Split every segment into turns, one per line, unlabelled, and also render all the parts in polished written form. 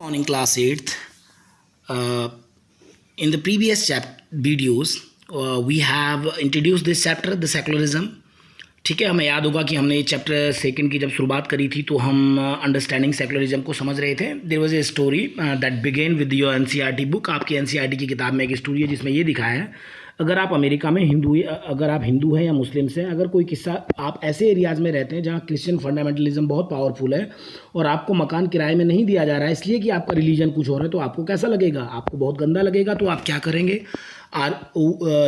Morning class 8th. In the previous videos, we have introduced this chapter, the secularism. ठीक है, हमें याद होगा कि हमने चैप्टर सेकंड की जब शुरुआत करी थी तो हम अंडरस्टैंडिंग सेकुलरिज्म को समझ रहे थे. There was a story that began with your NCERT book. आपकी एनसीईआरटी की किताब में एक स्टोरी है जिसमें ये दिखाया है, अगर आप अमेरिका में अगर आप हिंदू हैं या मुस्लिम से, अगर कोई किस्सा आप ऐसे एरियाज़ में रहते हैं जहाँ क्रिश्चियन फंडामेंटलिज्म बहुत पावरफुल है और आपको मकान किराए में नहीं दिया जा रहा है इसलिए कि आपका रिलीजन कुछ हो रहा है, तो आपको कैसा लगेगा? आपको बहुत गंदा लगेगा. तो आप क्या करेंगे?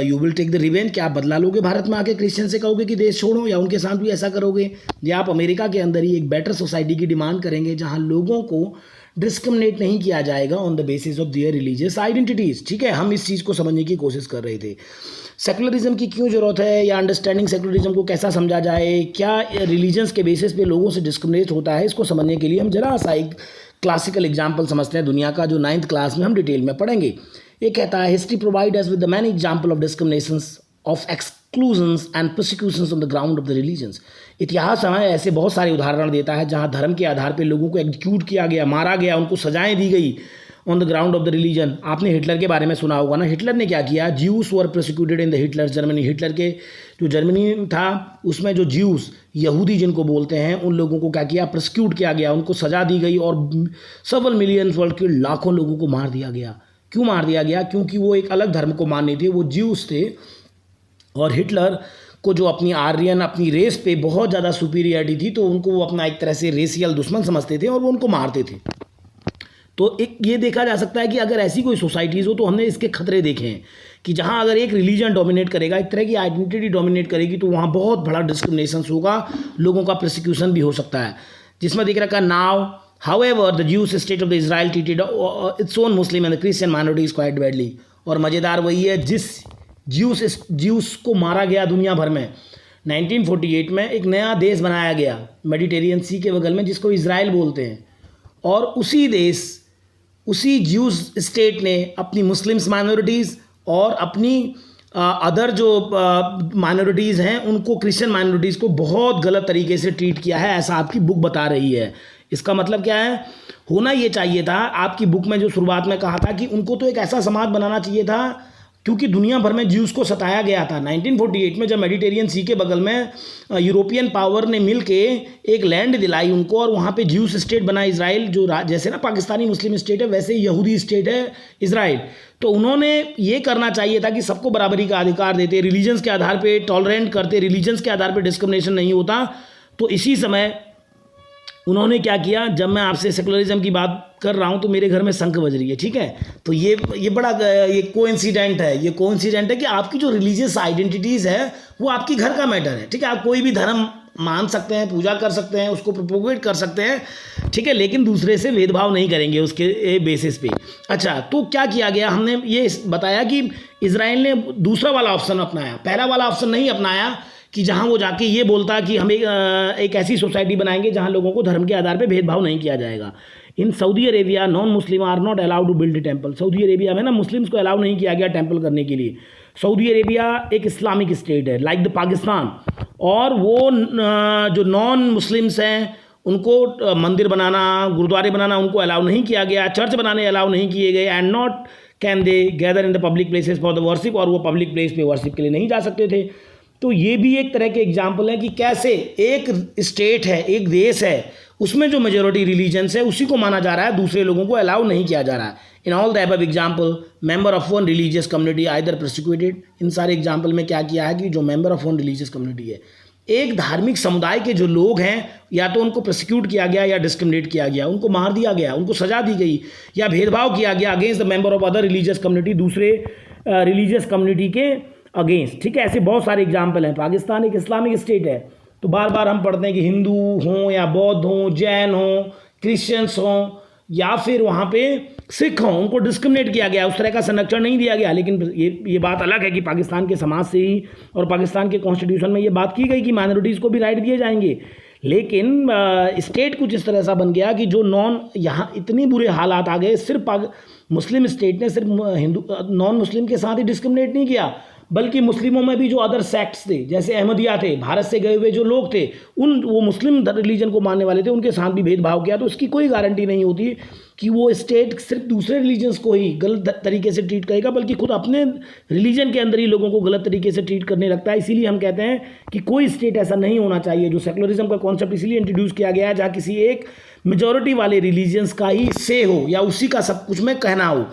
You will take the revenge. क्या आप बदला लोगे? भारत में आके क्रिश्चियन से कहोगे कि देश छोड़ो, या उनके साथ भी ऐसा करोगे? या आप अमेरिका के अंदर ही एक बेटर सोसाइटी की डिमांड करेंगे जहाँ लोगों को डिस्क्रिमिनेट नहीं किया जाएगा on the basis of their religious identities. ठीक है, हम इस चीज़ को समझने की कोशिश कर रहे थे. सेकुलरिज्म की क्यों ज़रूरत है, या अंडरस्टैंडिंग सेकुलरिज्म को कैसा समझा जाए, क्या रिलीजन्स के बेसिस पे लोगों से डिस्क्रिमिनेट होता है, इसको समझने के लिए हम जरा सा एक क्लासिकल एग्जाम्पल समझते हैं दुनिया का, जो 9th क्लास में हम डिटेल में पढ़ेंगे. ये कहता है, history provide us with the many example of discriminations of exclusions and prosecutions on the ground of the religions. इतिहास हमें ऐसे बहुत सारे उदाहरण देता है जहाँ धर्म के आधार पर लोगों को एग्जीक्यूट किया गया, मारा गया, उनको सजाएं दी गई on the ground of the religion. आपने हिटलर के बारे में सुना होगा ना. हिटलर ने क्या किया? Juice were prosecuted in the Hitler Germany. Hitler के जो जर्मनी था उसमें जो ज्यूस, यहूदी जिनको बोलते हैं, उन लोगों को क्या किया? प्रोसिक्यूट किया गया, उनको सजा दी गई और सेवरल मिलियंस वर्ल्ड के लाखों लोगों को मार दिया गया. क्यों मार दिया गया? क्योंकि वो एक अलग धर्म को मानने थे, वो ज्यूस थे, और हिटलर को जो अपनी आर्यन, अपनी रेस पे बहुत ज़्यादा सुपीरियरिटी थी, तो उनको वो अपना एक तरह से रेसियल दुश्मन समझते थे और वो उनको मारते थे. तो एक ये देखा जा सकता है कि अगर ऐसी कोई सोसाइटीज़ हो तो हमने इसके खतरे देखे हैं कि जहाँ अगर एक रिलीजन डोमिनेट करेगा, एक तरह की आइडेंटिटी डोमिनेट करेगी, तो वहाँ बहुत बड़ा डिस्क्रिमिनेशन होगा, लोगों का प्रोसिक्यूशन भी हो सकता है. जिसमें देख रखा now however the juice state of the Israel treated its own Muslim and the Christian minorities quite badly. और मज़ेदार वही है, जिस ज्यूस को मारा गया दुनिया भर में, 1948 में एक नया देश बनाया गया मेडिटेरियन सी के बगल में जिसको इजराइल बोलते हैं, और उसी ज्यूस स्टेट ने अपनी मुस्लिम्स माइनॉरिटीज़ और अपनी अदर जो माइनॉरिटीज़ हैं उनको, क्रिश्चियन माइनॉरिटीज़ को बहुत गलत तरीके से ट्रीट किया है, ऐसा आपकी बुक बता रही है. इसका मतलब क्या है? होना ये चाहिए था, आपकी बुक में जो शुरुआत में कहा था कि उनको तो एक ऐसा समाज बनाना चाहिए था, क्योंकि दुनिया भर में ज्यूस को सताया गया था. 1948 में जब मेडिटेरियन सी के बगल में यूरोपियन पावर ने मिल के एक लैंड दिलाई उनको, और वहाँ पे ज्यूस स्टेट बना इजराइल, जो जैसे ना पाकिस्तानी मुस्लिम स्टेट है वैसे यहूदी स्टेट है इजराइल. तो उन्होंने ये करना चाहिए था कि सबको बराबरी का अधिकार देते, रिलीजन्स के आधार पर टॉलरेंट करते, रिलीजन्स के आधार पर डिस्क्रिमिनेशन नहीं होता. तो इसी समय उन्होंने क्या किया? जब मैं आपसे सेकुलरिज्म की बात कर रहा हूँ तो मेरे घर में शंख बज रही है, ठीक है. तो ये बड़ा ये कोइंसिडेंट है कि आपकी जो रिलीजियस आइडेंटिटीज़ है वो आपकी घर का मैटर है, ठीक है. आप कोई भी धर्म मान सकते हैं, पूजा कर सकते हैं, उसको प्रोपोगेट कर सकते हैं, ठीक है, लेकिन दूसरे से भेदभाव नहीं करेंगे उसके बेसिस पे. अच्छा, तो क्या किया गया? हमने ये बताया कि इजराइल ने दूसरा वाला ऑप्शन अपनाया, पहला वाला ऑप्शन नहीं अपनाया, कि जहाँ वो जाके ये बोलता कि हम एक ऐसी सोसाइटी बनाएंगे जहाँ लोगों को धर्म के आधार पे भेदभाव नहीं किया जाएगा. In Saudi Arabia non Muslim are not allowed to build temple. Saudi Arabia में ना मुस्लिम्स को अलाउ नहीं किया गया टेम्पल करने के लिए. सऊदी अरेबिया एक इस्लामिक स्टेट है लाइक द पाकिस्तान, और वो जो नॉन मुस्लिम्स हैं उनको मंदिर बनाना, गुरुद्वारे बनाना उनको अलाउ नहीं किया गया, चर्च बनाने अलाउ नहीं किए गए. And not can they gather in the public places for the worship, और वो पब्लिक प्लेस पे वर्शिप के लिए नहीं जा सकते थे. तो ये भी एक तरह के एग्जाम्पल है कि कैसे एक स्टेट है, एक देश है, उसमें जो मेजोरिटी रिलीजन्स है उसी को माना जा रहा है, दूसरे लोगों को अलाउ नहीं किया जा रहा है. In all the above example member of one religious community either prosecuted. इन सारे एग्जाम्पल में क्या किया है कि जो member of one religious community है, एक धार्मिक समुदाय के जो लोग हैं, या तो उनको प्रोसिक्यूट किया गया या डिस्क्रिमिनेट किया गया, उनको मार दिया गया, उनको सजा दी गई, या भेदभाव किया गया against the member of other religious community, दूसरे रिलीजियस कम्युनिटी के अगेंस्ट, ठीक है. ऐसे बहुत सारे एग्जाम्पल हैं. पाकिस्तान एक इस्लामिक स्टेट है, तो बार बार हम पढ़ते हैं कि हिंदू हों या बौद्ध हों, जैन हों, क्रिश्चियंस हों, या फिर वहाँ पे सिख हों, उनको डिस्क्रिमिनेट किया गया, उस तरह का संरक्षण नहीं दिया गया. लेकिन ये बात अलग है कि पाकिस्तान के समाज से ही और पाकिस्तान के कॉन्स्टिट्यूशन में ये बात की गई कि माइनॉरिटीज़ को भी राइट दिए जाएंगे. लेकिन स्टेट कुछ इस तरह सा बन गया कि जो यहाँ इतनी बुरे हालात आ गए, सिर्फ मुस्लिम स्टेट ने सिर्फ हिंदू नॉन मुस्लिम के साथ ही डिस्क्रिमिनेट नहीं किया, बल्कि मुस्लिमों में भी जो अदर सेक्ट्स थे, जैसे अहमदिया थे, भारत से गए हुए जो लोग थे, वो मुस्लिम रिलीजन को मानने वाले थे, उनके साथ भी भेदभाव किया। तो इसकी कोई गारंटी नहीं होती कि वो स्टेट सिर्फ दूसरे रिलीजन्स को ही गलत तरीके से ट्रीट करेगा, बल्कि खुद अपने रिलीजन के अंदर ही लोगों को गलत तरीके से ट्रीट करने लगता है। इसीलिए हम कहते हैं कि कोई स्टेट ऐसा नहीं होना चाहिए। जो सेकुलरिज्म का कॉन्सेप्ट इसलिए इंट्रोड्यूस किया गया है जहाँ किसी एक मेजॉरिटी वाले रिलीजन्स का ही से हो या उसी का सब कुछ में कहना हो।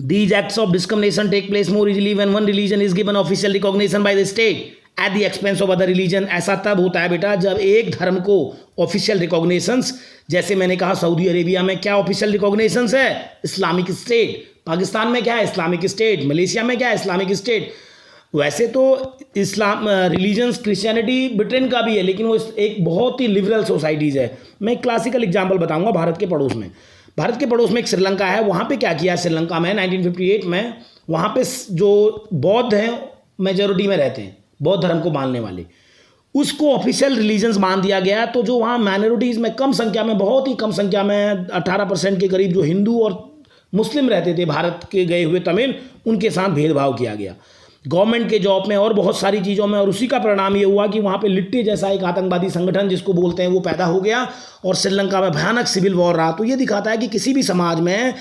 These acts of discrimination take place more easily when one religion is given official recognition by the state at the expense of other religion। ऐसा तब होता है बेटा जब एक धर्म को ऑफिशियल रिकॉग्निशंस, जैसे मैंने कहा सऊदी अरेबिया में क्या ऑफिशियल रिकॉग्निशंस है, इस्लामिक स्टेट। पाकिस्तान में क्या है, इस्लामिक स्टेट। मलेशिया में क्या है, इस्लामिक स्टेट। वैसे तो इस्लाम रिलीजन्स क्रिश्चियनिटी ब्रिटेन का भी है, लेकिन वो एक बहुत ही लिबरल सोसाइटीज़ है। मैं एक क्लासिकल एग्जाम्पल बताऊंगा भारत के पड़ोस में। भारत के पड़ोस में एक श्रीलंका है। वहाँ पे क्या किया श्रीलंका में 1958 में, वहाँ पे जो बौद्ध हैं मेजॉरिटी में रहते हैं, बौद्ध धर्म को मानने वाले, उसको ऑफिशियल रिलीजन्स मान दिया गया। तो जो वहाँ माइनॉरिटीज़ में कम संख्या में, बहुत ही कम संख्या में 18% के करीब जो हिंदू और मुस्लिम रहते थे, भारत के गए हुए तमिल, उनके साथ भेदभाव किया गया गवर्नमेंट के जॉब में और बहुत सारी चीज़ों में। और उसी का परिणाम ये हुआ कि वहाँ पे लिट्टे जैसा एक आतंकवादी संगठन जिसको बोलते हैं वो पैदा हो गया और श्रीलंका में भयानक सिविल वॉर रहा। तो ये दिखाता है कि किसी भी समाज में,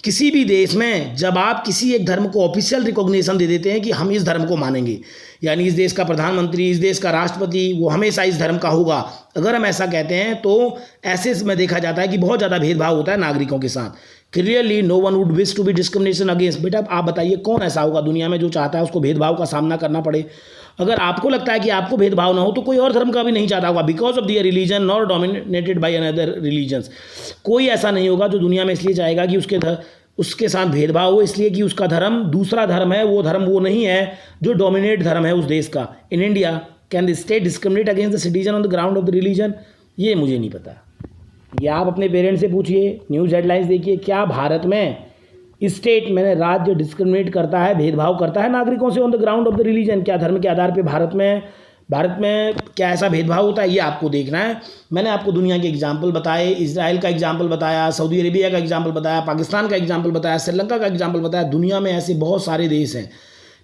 किसी भी देश में, जब आप किसी एक धर्म को ऑफिशियल रिकॉग्निशन दे देते हैं कि हम इस धर्म को मानेंगे, यानी इस देश का प्रधानमंत्री, इस देश का राष्ट्रपति वो हमेशा इस धर्म का होगा, अगर हम ऐसा कहते हैं तो ऐसे में देखा जाता है कि बहुत ज़्यादा भेदभाव होता है नागरिकों के साथ। Clearly no one would wish to be discrimination against. बेटा आप बताइए कौन ऐसा होगा दुनिया में जो चाहता है उसको भेदभाव का सामना करना पड़े। अगर आपको लगता है कि आपको भेदभाव ना हो तो कोई और धर्म का भी नहीं चाहता होगा, because of their religion nor dominated by another religions. कोई ऐसा नहीं होगा जो दुनिया में इसलिए चाहेगा कि उसके साथ भेदभाव हो, इसलिए कि उसका धर्म दूसरा धर्म है, वो धर्म वो नहीं है जो डोमिनेट धर्म है उस देश का। In India can the state discriminate against the citizen on the ground of the religion? ये मुझे नहीं पता। ये आप अपने पेरेंट्स से पूछिए, न्यूज़ हेडलाइंस देखिए, क्या भारत में स्टेट में राज्य डिस्क्रिमिनेट करता है, भेदभाव करता है नागरिकों से on the ground of the religion? क्या धर्म के आधार पे भारत में क्या ऐसा भेदभाव होता है? ये आपको देखना है। मैंने आपको दुनिया के एग्जाम्पल बताए, इजराइल का एग्जाम्पल बताया, सऊदी अरेबिया का एग्जाम्पल बताया, पाकिस्तान का एग्जाम्पल बताया, श्रीलंका का एग्जाम्पल बताया। दुनिया में ऐसे बहुत सारे देश हैं,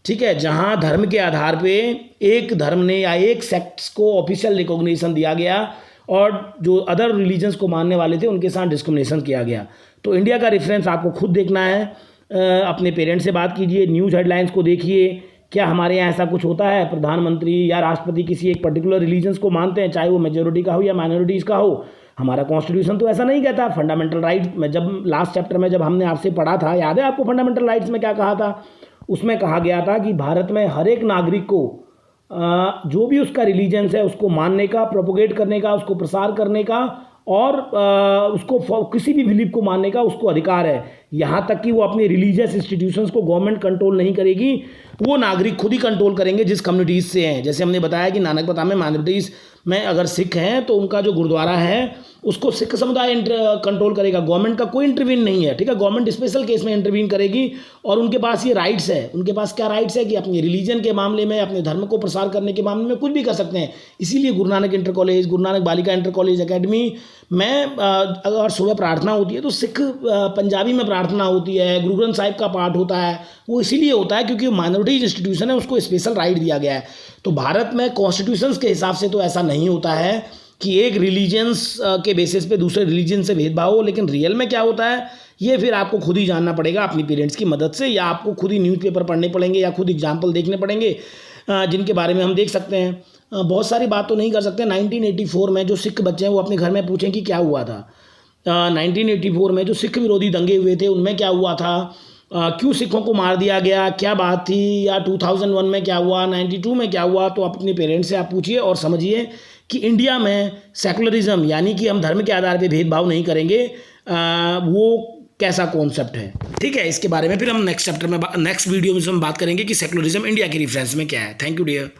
ठीक है, जहाँ धर्म के आधार पे एक धर्म ने या एक सेक्ट्स को ऑफिशियल रिकॉग्निशन दिया गया और जो अदर रिलीजन्स को मानने वाले थे उनके साथ डिस्क्रिमिनेशन किया गया। तो इंडिया का रेफरेंस आपको खुद देखना है। अपने पेरेंट्स से बात कीजिए, न्यूज़ हेडलाइंस को देखिए, क्या हमारे यहाँ ऐसा कुछ होता है? प्रधानमंत्री या राष्ट्रपति किसी एक पर्टिकुलर रिलीजन्स को मानते हैं, चाहे वो मेजोरिटी का हो या माइनॉरिटीज़ का हो? हमारा कॉन्स्टिट्यूशन तो ऐसा नहीं कहता। फंडामेंटल राइट में जब लास्ट चैप्टर में जब हमने आपसे पढ़ा था, याद है आपको फंडामेंटल राइट्स में क्या कहा था? उसमें कहा गया था कि भारत में हर एक नागरिक को जो भी उसका रिलीजन्स है उसको मानने का, प्रोपोगेट करने का, उसको प्रसार करने का और उसको किसी भी बिलीफ को मानने का उसको अधिकार है। यहाँ तक कि वो अपने रिलीजियस इंस्टीट्यूशंस को गवर्नमेंट कंट्रोल नहीं करेगी, वो नागरिक खुद ही कंट्रोल करेंगे जिस कम्युनिटीज़ से हैं। जैसे हमने बताया कि नानकपता में माइनॉरिटीज़ में अगर सिख हैं तो उनका जो गुरुद्वारा है उसको सिख समुदाय कंट्रोल करेगा, गवर्नमेंट का कोई इंटरवीन नहीं है, ठीक है। गवर्नमेंट स्पेशल केस में इंटरवीन करेगी और उनके पास ये राइट्स है। उनके पास क्या राइट्स है कि अपने रिलीजन के मामले में, अपने धर्म को प्रसार करने के मामले में कुछ भी कर सकते हैं। इसीलिए गुरु नानक इंटर कॉलेज, गुरु नानक बालिका इंटर कॉलेज अकेडमी में अगर सुबह प्रार्थना होती है तो सिख पंजाबी में प्रार्थना होती है, गुरु ग्रंथ साहिब का पाठ होता है। वो इसीलिए होता है क्योंकि माइनॉरिटीज इंस्टीट्यूशन है, उसको स्पेशल राइट दिया गया है। तो भारत में कॉन्स्टिट्यूशंस के हिसाब से तो ऐसा नहीं होता है कि एक रिलीजन्स के बेसिस पे दूसरे रिलीजन से भेदभाव हो, लेकिन रियल में क्या होता है ये फिर आपको खुद ही जानना पड़ेगा अपनी पेरेंट्स की मदद से, या आपको खुद ही न्यूज़पेपर पढ़ने पड़ेंगे या खुद एग्जाम्पल देखने पड़ेंगे जिनके बारे में हम देख सकते हैं। बहुत सारी बात तो नहीं कर सकते। 1984 में जो सिख बच्चे हैं वो अपने घर में पूछें कि क्या हुआ था। 1984 में जो सिख विरोधी दंगे हुए थे उनमें क्या हुआ था, क्यों सिखों को मार दिया गया, क्या बात थी, या 2001 में क्या हुआ, 92 में क्या हुआ। तो अपने पेरेंट्स से आप पूछिए और समझिए कि इंडिया में सेकुलरिज्म यानी कि हम धर्म के आधार पे भेदभाव नहीं करेंगे, वो कैसा कॉन्सेप्ट है, ठीक है। इसके बारे में फिर हम नेक्स्ट चैप्टर में नेक्स्ट वीडियो में हम बात करेंगे कि सेकुलरिज्म इंडिया की रेफरेंस में क्या है। Thank you dear.